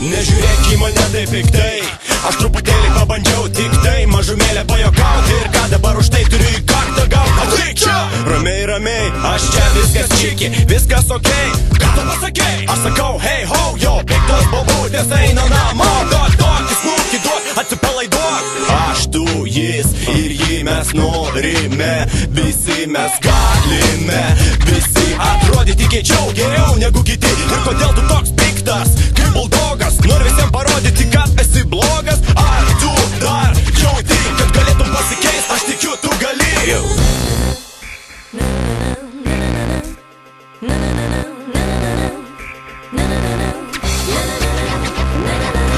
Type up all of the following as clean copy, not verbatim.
Nežiūrėk į mane taip piktai, aš truputėlį pabandžiau tik tai mažumėlę pajokauti. Ir ką dabar už tai turiu į kaktą gauti? Ateik čia! Ramiai, ramiai, aš čia viskas čiki, viskas okei. Ką tu pasakei? Aš sakau, hei ho, jo, piktas bobutės eina namo. Duok, įsmūki, duok, atsipalaiduok. Aš tu, jis ir jį mes norime, visi mes galime, visi atrodyti greičiau, geriau negu kiti. Ir kodėl tu toks piktas, kaip buldogas? Nori visiems parodyti, kad esi blogas? Ar tu dar jauti, kad galėtum pasikeist? Aš tikiu, tu gali.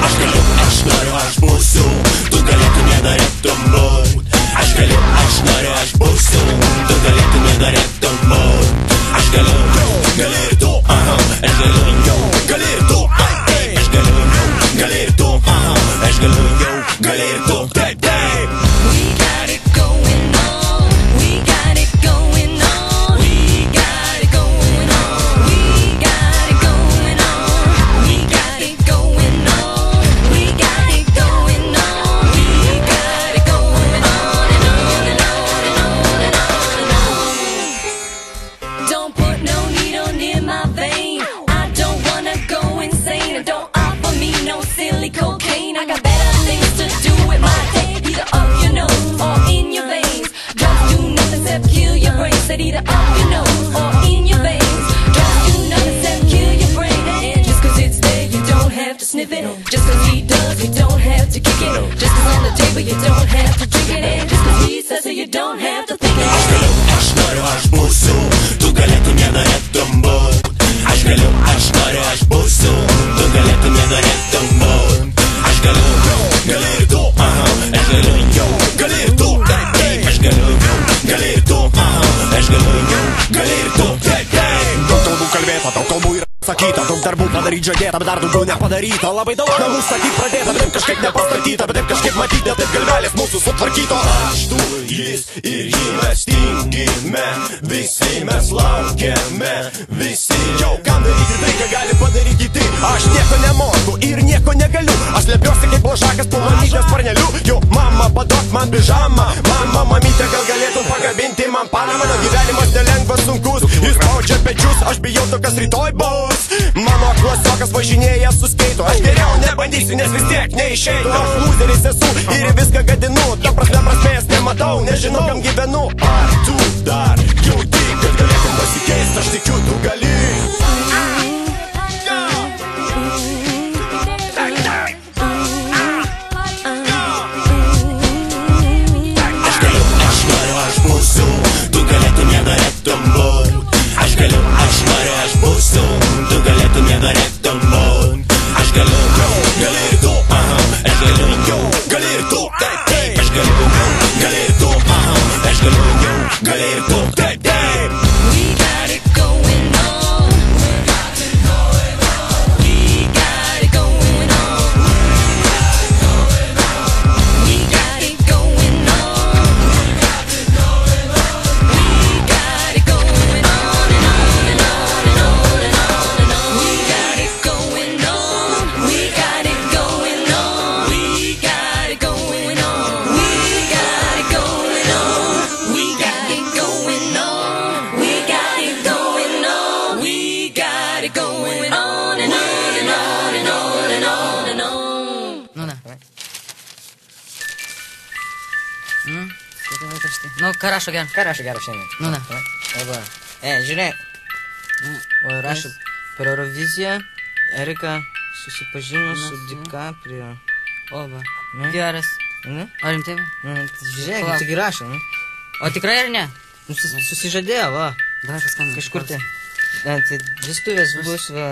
Aš galiu, aš noriu, aš būsiu, tu galėtum nedarėtum būt. Aš galiu, aš noriu, aš būsiu, tu galėtum nedarėtum būt. Aš galiu, gali ir tu, aš galiu, gali ir tu, aš galiu, gali ir tu, aš galiu, gali ir tu, taip, taip. We got it going on, we got it going on, we got it going on, we got it going on, we got it going on, we got it going on, we got it going on and on and on and on and on and on. Don't put no needle near my vein, I don't wanna go insane, and don't offer me no silly cocaine. I got better things to do with my day, either up your nose or in your veins. Drugs do nothing except kill your brain. Said either up your nose or in your veins. Drugs do nothing except kill your brain. And just cause it's there, you don't have to sniff it. Just cause he does, you don't have to kick it. Just cause on the table, you don't have to drink it. And just cause he says it, you don't have to think it. Aš galiu, aš noriu, aš būsiu, tu galėtum nenorėtum būt. Aš galiu, aš noriu, aš būsiu, tu galėtum nenorėtum būt. Aš galiu, gali ir tu, aš galiu, gali ir tu, taip, taip. Aš galiu, gali ir tu, aš galiu, gali ir tu, taip, taip. Daug kalbų kalbėta, daug kalbų yra sakyta, daug darbų padaryt žadėta, bet dar daugiau nepadaryta. Labai daug namų statyt pradėta, bet taip kažkaip nepastatyta, bet taip kažkaip matyti, taip galvelės mūsų sutvarkyto. Aš tu, jis ir jį mes tingime, visi mes laukiame, visi jau kam daryti tai, ką gali padaryti kiti. Aš nieko nemoku ir nieko negaliu, aš slepiuosi kaip ložakas po mamytės sparneliu. Jo mama, paduok man pižamą, mama, mamytė, gal galėtum pakabinti man paną. Mano gyvenimas nelengvas, sunkus, jis spaudžia pečius, aš bijau to, kas rytoj bus. Mano klasiokas važinėja su skeitu, aš geriau nebandysiu, nes vis tiek neišeitų. Aš lūzeris esu ir viską gadinu, ta prasme prasmės nematau, nežinau kam gyvenu. Ar tu dar jauti, kad galėtum pasikeist? Aš tikiu, tu gali. Aš galiu, aš noriu, aš būsiu, tu galėtum nenorėtum būt. Aš galiu, aš noriu, aš būsiu, tu galėtum nenorėtum būt. Aš galiu, gali ir tu, aš galiu, gali ir tu, taip, taip. Aš galiu, gali ir tu, aš galiu, gali ir tu, taip, taip. We got it going on, we got it going on, we got it going on, we got it going on, we got it going on and on and on and on and on and on. We got it going on, we got it going on, we got it going on, we got it going on, we got it going on, we got it going on, we got it going on and on and on and on and on and on. Ну да. Nu, ką rašo gero? Ką rašo gero šiandien? Nu da. Arba, žiūrėk. O rašo per Euroviziją Erika susipažino su DiCaprio. Oba. Geras. Ar rimtai? Žiūrėk, taigi rašo. O tikrai ar ne? Susižadėjo, va. Davai paskambinti. Kažkur tai. Tai vestuvės bus, va.